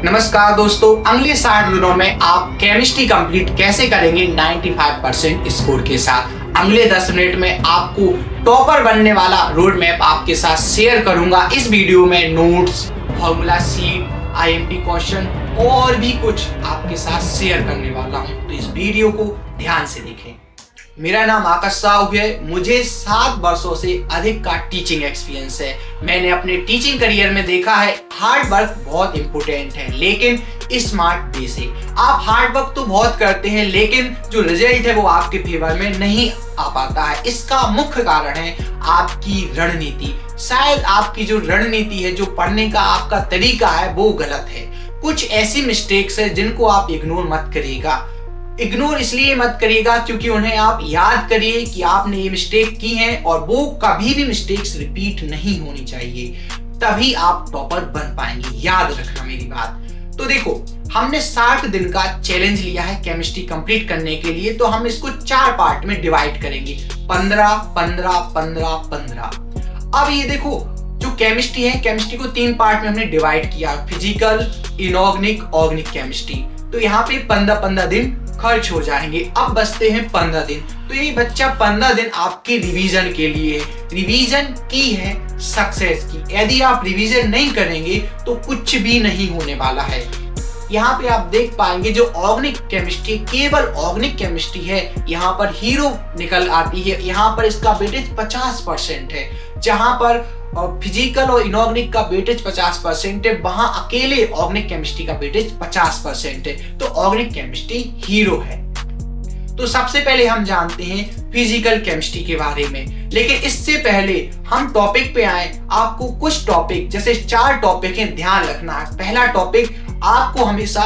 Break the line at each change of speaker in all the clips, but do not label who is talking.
नमस्कार दोस्तों, अगले 60 दिनों में आप केमिस्ट्री कंप्लीट कैसे करेंगे 95% स्कोर के साथ। अगले 10 मिनट में आपको टॉपर बनने वाला रोड मैप आपके साथ शेयर करूंगा। इस वीडियो में notes, formula sheet, IMP question और भी कुछ आपके साथ शेयर करने वाला हूं, तो इस वीडियो को ध्यान से देखें। मेरा नाम आकाश साहू है। मुझे 7 वर्षों से अधिक का टीचिंग एक्सपीरियंस है। मैंने अपने टीचिंग करियर में देखा है हार्ड वर्क बहुत इंपॉर्टेंट है, लेकिन स्मार्ट वे से। आप हार्ड वर्क तो बहुत करते हैं, लेकिन जो रिजल्ट है वो आपके फेवर में नहीं आ पाता है। इसका मुख्य कारण है आपकी रणनीति। शायद आपकी जो रणनीति है, जो पढ़ने का आपका तरीका है, वो गलत है। कुछ ऐसी मिस्टेक्स है जिनको आप इग्नोर मत करिएगा। इग्नोर इसलिए मत करिएगा क्योंकि उन्हें आप याद करिए कि आपने ये मिस्टेक की है और वो कभी भी मिस्टेक्स रिपीट नहीं होनी चाहिए, तभी आप टॉपर बन पाएंगे। याद रखना मेरी बात। तो देखो, हमने 60 दिन का चैलेंज लिया है केमिस्ट्री कंप्लीट करने के लिए, तो हम इसको 4 पार्ट में डिवाइड करेंगे, 15 15 15 15। अब ये देखो, जो केमिस्ट्री है, केमिस्ट्री को 3 पार्ट में हमने डिवाइड किया, फिजिकल, इनऑर्गेनिक, ऑर्गेनिक केमिस्ट्री। तो यहाँ पे 15-15 दिन खर्च हो जाएंगे। अब बचते हैं 15 दिन। तो ये बच्चा 15 दिन आपके रिवीजन के लिए है। रिवीजन की है सक्सेस की। यदि आप रिवीजन नहीं करेंगे तो कुछ भी नहीं होने वाला है। यहाँ पे आप देख पाएंगे जो ऑर्गेनिक केमिस्ट्री, केवल ऑर्गेनिक केमिस्ट्री है, यहाँ पर हीरो निकल आती है। यहाँ पर इसका वेटेज 50% है। जहाँ पर फिजिकल और इनऑर्गेनिक का वेटेज 50% है, वहां अकेले ऑर्गेनिक केमिस्ट्री का वेटेज 50% है। तो ऑर्गेनिक केमिस्ट्री हीरो है। तो सबसे पहले हम जानते हैं फिजिकल केमिस्ट्री के बारे में, लेकिन इससे पहले हम टॉपिक पे आए। आपको कुछ टॉपिक, जैसे 4 टॉपिक हैं, ध्यान रखना है। पहला टॉपिक, आपको हमेशा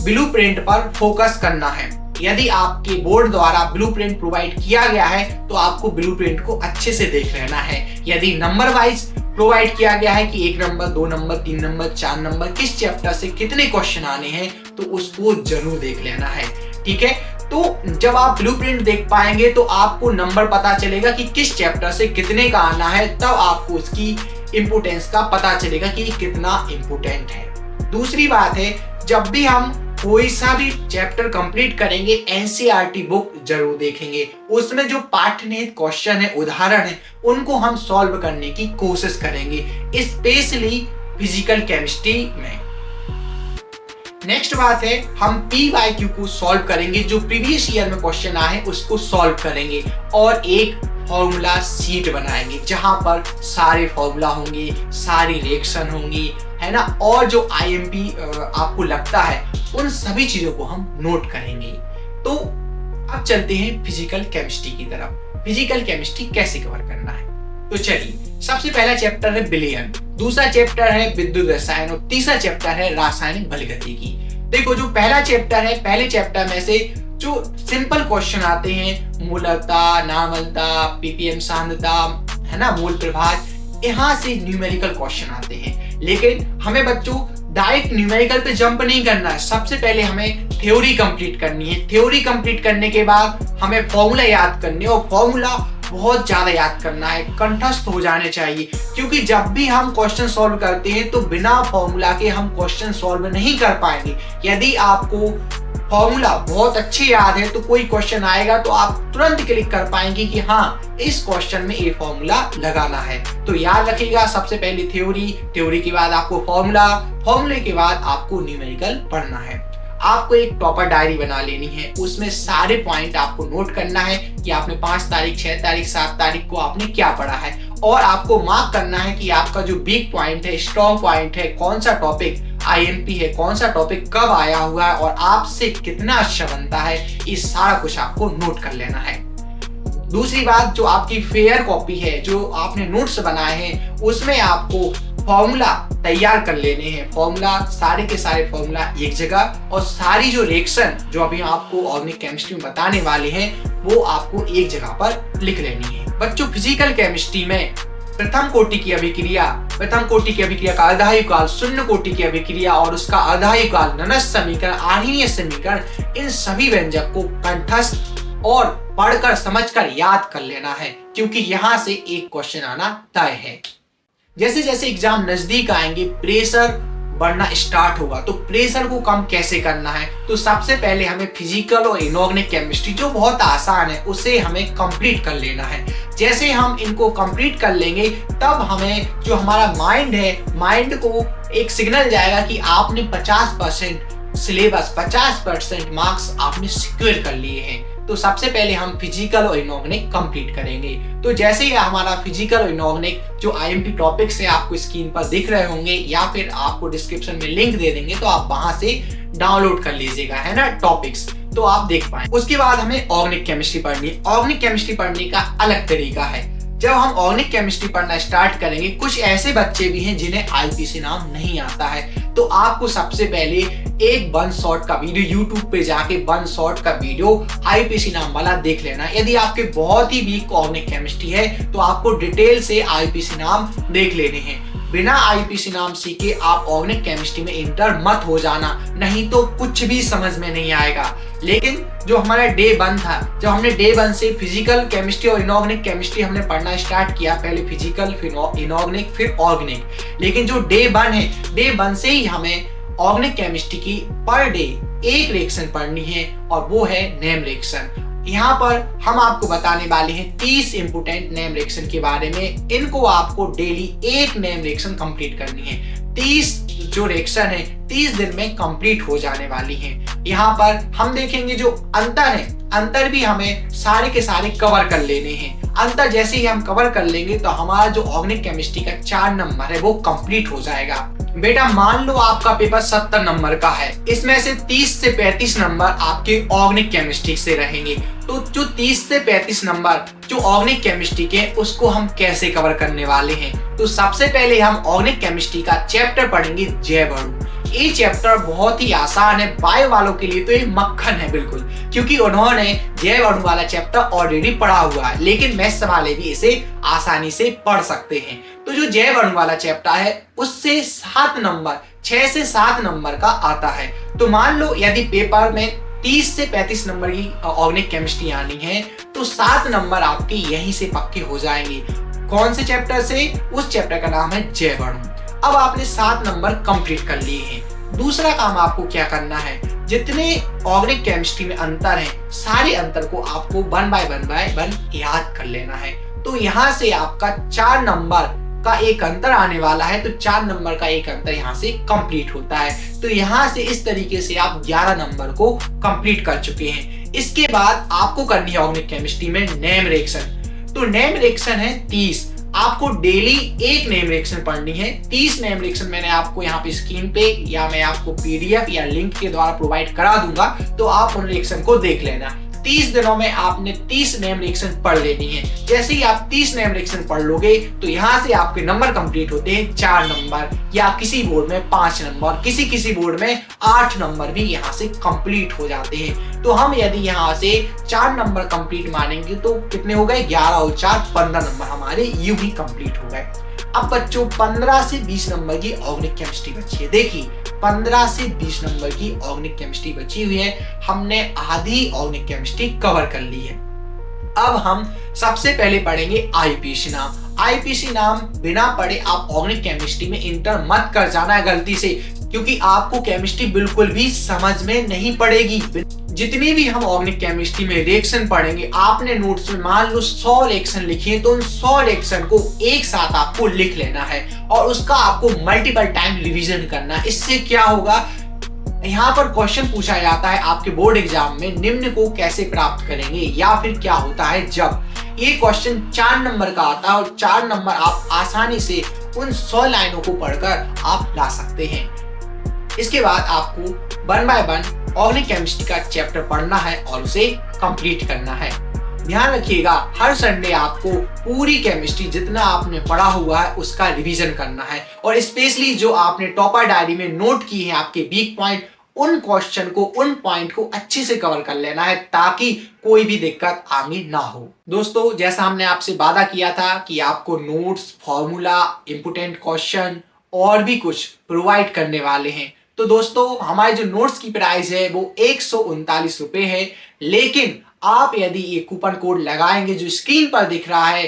ब्लूप्रिंट पर फोकस करना है। यदि आपके बोर्ड द्वारा ब्लूप्रिंट प्रोवाइड किया गया है तो आपको ब्लूप्रिंट को अच्छे से देख लेना है। यदि नंबर वाइज प्रोवाइड किया गया है कि 1 नंबर, 2 नंबर, 3 नंबर, 4 नंबर, किस चैप्टर से कितने क्वेश्चन आने हैं, तो उसको जरूर देख लेना है। ठीक है, तो जब आप ब्लूप्रिंट देख पाएंगे तो आपको नंबर पता चलेगा कि किस चैप्टर से कितने का आना है, तब आपको उसकी इंपोर्टेंस का पता चलेगा कि कितना इंपोर्टेंट है। दूसरी बात है, जब भी हम कोई सा भी चैप्टर कंप्लीट करेंगे, एनसीईआरटी बुक जरूर देखेंगे। उसमें जो पाठ्यनिहित क्वेश्चन है, उदाहरण है, उनको हम सॉल्व करने की कोशिश करेंगे, स्पेशली फिजिकल केमिस्ट्री में। नेक्स्ट बात है, हम पीवाईक्यू को सॉल्व करेंगे। जो प्रीवियस ईयर में क्वेश्चन आए उसको सॉल्व करेंगे और एक फॉर्मूला शीट बनाएंगे जहां पर सारे फॉर्मूला होंगे, सारी रिएक्शन होंगी, है ना, और जो आईएमपी आपको लगता है उन सभी चीजों को हम नोट करेंगे। तो अब चलते हैं फिजिकल केमिस्ट्री की तरफ। फिजिकल केमिस्ट्री कैसे कवर करना है, तो चलिए। सबसे पहला चैप्टर है विलयन, दूसरा चैप्टर है विद्युत रसायन और तीसरा चैप्टर है रासायनिक बलगतिकी। देखो, जो पहला चैप्टर है, पहले चैप्टर में से जो सिंपल क्वेश्चन आते हैं, मूलकता, नामलता, पीपीएम सांद्रता, है ना, मोल प्रभाव, यहाँ से न्यूमेरिकल क्वेश्चन आते हैं। लेकिन हमें बच्चों डायरेक्ट न्यूमेरिकल पे जंप नहीं करना है। सबसे पहले हमें थ्योरी कंप्लीट करनी है। थ्योरी कंप्लीट करने के बाद हमें फॉर्मूला याद करने, और फॉर्मूला बहुत ज्यादा याद करना है, कंठस्थ हो जाने चाहिए। क्योंकि जब भी हम क्वेश्चन सॉल्व करते हैं तो बिना फॉर्मूला के हम क्वेश्चन सॉल्व नहीं कर पाएंगे। यदि आपको फॉर्मूला बहुत अच्छे याद है तो कोई क्वेश्चन आएगा तो आप तुरंत क्लिक कर पाएंगे कि हाँ, इस क्वेश्चन में ये फॉर्मूला लगाना है। तो याद रखिएगा, सबसे पहले थ्योरी, थ्योरी के बाद आपको फॉर्मूला, फॉर्मूले के बाद आपको न्यूमेरिकल पढ़ना है। आपको एक टॉपर डायरी बना लेनी है, उसमें सारे पॉइंट आपको नोट करना है कि आपने 5 तारीख, 6 तारीख, 7 तारीख को आपने क्या पढ़ा है, और आपको मार्क करना है कि आपका जो वीक पॉइंट है, स्ट्रॉन्ग पॉइंट है, कौन सा टॉपिक आईएमपी है, कौन सा टॉपिक कब आया हुआ है और आपसे कितना अच्छा बनता है। ये सारा कुछ आपको नोट कर लेना है। दूसरी बात, जो आपकी फेयर कॉपी है, जो आपने नोट्स बनाए हैं, उसमें आपको फॉर्मूला तैयार कर लेने हैं। फॉर्मूला, सारे के सारे फॉर्मूला एक जगह, और सारी जो रिएक्शन जो अभी आपको ऑर्गेनिक केमिस्ट्री में बताने वाले हैं वो आपको एक जगह पर लिख लेनी है। बच्चों, फिजिकल केमिस्ट्री में प्रथम कोटि की अभिक्रिया, प्रथम कोटि की अभिक्रिया का अर्धायुकाल, शून्य कोटि की अभिक्रिया और उसका अर्धायुकाल, ननस समीकरण, आण्विय समीकरण, इन सभी व्यंजक को कंठस्थ और पढ़कर समझकर याद कर लेना है, क्योंकि यहाँ से एक क्वेश्चन आना तय है। जैसे जैसे एग्जाम नजदीक आएंगे, प्रेशर बढ़ना स्टार्ट होगा। तो प्रेशर को कम कैसे करना है, तो सबसे पहले हमें फिजिकल और इनऑर्गेनिक केमिस्ट्री जो बहुत आसान है उसे हमें कंप्लीट कर लेना है। जैसे हम इनको कंप्लीट कर लेंगे तब हमें जो हमारा माइंड है, माइंड को एक सिग्नल जाएगा कि आपने 50% सिलेबस, 50% मार्क्स आपने सिक्योर कर लिए हैं। तो सबसे पहले हम फिजिकल और इनऑर्गेनिक कंप्लीट करेंगे। तो जैसे ही हमारा फिजिकल और इनऑर्गेनिक जो आईएमपी टॉपिक्स है आपको स्क्रीन पर दिख रहे होंगे या फिर आपको डिस्क्रिप्शन में लिंक दे देंगे, तो आप वहां से डाउनलोड कर लीजिएगा, है ना, टॉपिक्स, तो आप देख पाए। उसके बाद हमें ऑर्गेनिक केमिस्ट्री पढ़नी है। ऑर्गेनिक केमिस्ट्री पढ़ने का अलग तरीका है। जब हम ऑर्गेनिक केमिस्ट्री पढ़ना स्टार्ट करेंगे, कुछ ऐसे बच्चे भी हैं जिन्हें आईपीसी नाम नहीं आता है, तो आपको सबसे पहले एक 1 शॉट का वीडियो यूट्यूब पे जाके 1 शॉट का वीडियो आईपीसी नाम वाला देख लेना। यदि आपके बहुत ही वीक ऑर्गेनिक केमिस्ट्री है तो आपको डिटेल से आईपीसी नाम देख लेने हैं। बिना आईपीसी नाम सीखे आप ऑर्गेनिक केमिस्ट्री में इंटर मत हो जाना, नहीं तो कुछ भी समझ में नहीं आएगा। लेकिन जो हमारा डे 1 था, जब हमने डे 1 से फिजिकल केमिस्ट्री और इनऑर्गेनिक केमिस्ट्री हमने पढ़ना स्टार्ट किया, पहले फिजिकल फिर इनऑर्गेनिक फिर ऑर्गेनिक, लेकिन जो डे 1 है, डे 1 से ही हमें ऑर्गेनिक केमिस्ट्री की पर डे एक रिएक्शन पढ़नी है और वो है नेम रिएक्शन। यहाँ पर हम आपको बताने वाले हैं 30 इंपोर्टेंट नेम रिएक्शन के बारे में। इनको आपको डेली एक नेम रिएक्शन कंप्लीट करनी है। 30 जो रिएक्शन है 30 दिन में कंप्लीट हो जाने वाली हैं। यहाँ पर हम देखेंगे जो अंतर है, अंतर भी हमें सारे के सारे कवर कर लेने हैं। अंतर जैसे ही हम कवर कर लेंगे तो हमारा जो ऑर्गेनिक केमिस्ट्री का 4 नंबर है वो कंप्लीट हो जाएगा। बेटा मान लो आपका पेपर 70 नंबर का है, इसमें से 30 से 35 नंबर आपके ऑर्गेनिक केमिस्ट्री से रहेंगे। तो जो 30 से 35 नंबर जो ऑर्गेनिक केमिस्ट्री के, उसको हम कैसे कवर करने वाले हैं, तो सबसे पहले हम ऑर्गेनिक केमिस्ट्री का चैप्टर पढ़ेंगे जैव अणु। ये चैप्टर बहुत ही आसान है, बायो वालों के लिए तो ये मक्खन है बिल्कुल, क्योंकि उन्होंने जैव अणु वाला चैप्टर ऑलरेडी पढ़ा हुआ है, लेकिन मैथ्स वाले भी इसे आसानी से पढ़ सकते हैं। तो जो जैव अणु वाला चैप्टर है उससे 7 नंबर, 6 से 7 नंबर का आता है। तो मान लो यदि पेपर में 30 से 35 नंबर की ऑर्गेनिक केमिस्ट्री आनी है तो 7 नंबर आपके यहीं से पक्के हो जाएंगे। कौन से चैप्टर से? उस चैप्टर का नाम है जैव अणु। अब आपने 7 नंबर कंप्लीट कर लिए हैं। दूसरा काम आपको क्या करना है, जितने ऑर्गेनिक केमिस्ट्री में अंतर है सारे अंतर को आपको 1 बाय 1 याद कर लेना है। तो यहाँ से आपका 4 नंबर का एक अंतर आने वाला है, तो 4 नंबर का एक अंतर यहाँ से कंप्लीट होता है। तो यहाँ से इस तरीके से आप 11 नंबर को कंप्लीट कर चुके हैं। इसके बाद आपको करनी है ऑर्गेनिक केमिस्ट्री में नेम रिएक्शन। तो नेम रिएक्शन है 30, आपको डेली एक नेम रिएक्शन पढ़नी है। 30 नेम रिएक्शन मैंने आपको यहाँ पे स्क्रीन पे या मैं आपको पीडीएफ या लिंक के द्वारा प्रोवाइड करा दूंगा, तो आप उन रिएक्शन को देख लेना। 30 दिनों में आपने 30 नेम रिएक्शन पढ़ लेनी है। जैसे ही आप 30 नेम रिएक्शन पढ़ लोगे तो यहाँ से आपके नंबर कंप्लीट होते हैं 4 नंबर, या किसी बोर्ड में 5 नंबर, किसी बोर्ड में 8 नंबर भी यहाँ से कंप्लीट हो जाते हैं। तो हम यदि यहाँ से 4 नंबर कंप्लीट मानेंगे तो कितने हो गए, 11 और 4 15 नंबर हमारे यूं ही कंप्लीट हो गए। अब बच्चों 15 से 20 नंबर की ऑर्गेनिक केमिस्ट्री बची है। देखिए 15 से 20 नंबर की ऑर्गेनिक केमिस्ट्री बची हुई है, हमने आधी ऑर्गेनिक केमिस्ट्री कवर कर ली है। अब हम सबसे पहले पढ़ेंगे आईपीसी नाम। आईपीसी नाम बिना पढ़े आप ऑर्गेनिक केमिस्ट्री में इंटर मत कर जाना है गलती से, क्योंकि आपको केमिस्ट्री बिल्कुल भी समझ में नहीं पड़ेगी। जितनी भी हम ऑर्गेनिक केमिस्ट्री में रिएक्शन पढ़ेंगे, आपने नोट्स में मान लो 100 रिएक्शन लिखी है, तो उन 100 रिएक्शन को एक साथ आपको लिख लेना है और उसका आपको मल्टीपल टाइम रिवीजन करना है। इससे क्या होगा, यहाँ पर क्वेश्चन पूछा जाता है आपके बोर्ड एग्जाम में, निम्न को कैसे प्राप्त करेंगे, या फिर क्या होता है जब। ये क्वेश्चन 4 नंबर का आता है और 4 नंबर आप आसानी से उन 100 लाइनों को पढ़कर आप ला सकते हैं। इसके बाद आपको 1 बाय 1 ऑर्गेनिक केमिस्ट्री का चैप्टर पढ़ना है और उसे कंप्लीट करना है। ध्यान रखिएगा हर संडे आपको पूरी केमिस्ट्री जितना आपने पढ़ा हुआ है उसका रिवीजन करना है, और स्पेशली जो आपने टॉपर डायरी में नोट की है आपके वीक पॉइंट, उन क्वेश्चन को, उन पॉइंट को अच्छे से कवर कर लेना है ताकि कोई भी दिक्कत आगे ना हो। दोस्तों जैसा हमने आपसे वादा किया था कि आपको नोट्स, फॉर्मूला, इंपोर्टेंट क्वेश्चन और भी कुछ प्रोवाइड करने वाले हैं। तो दोस्तों हमारे जो नोट्स की प्राइस है वो 139 रुपए है, लेकिन आप यदि ये कूपन कोड लगाएंगे जो स्क्रीन पर दिख रहा है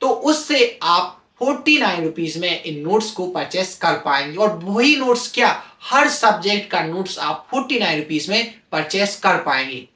तो उससे आप 49 रुपीज में इन नोट्स को परचेस कर पाएंगे। और वही नोट्स क्या, हर सब्जेक्ट का नोट्स आप 49 रुपीज में परचेस कर पाएंगे।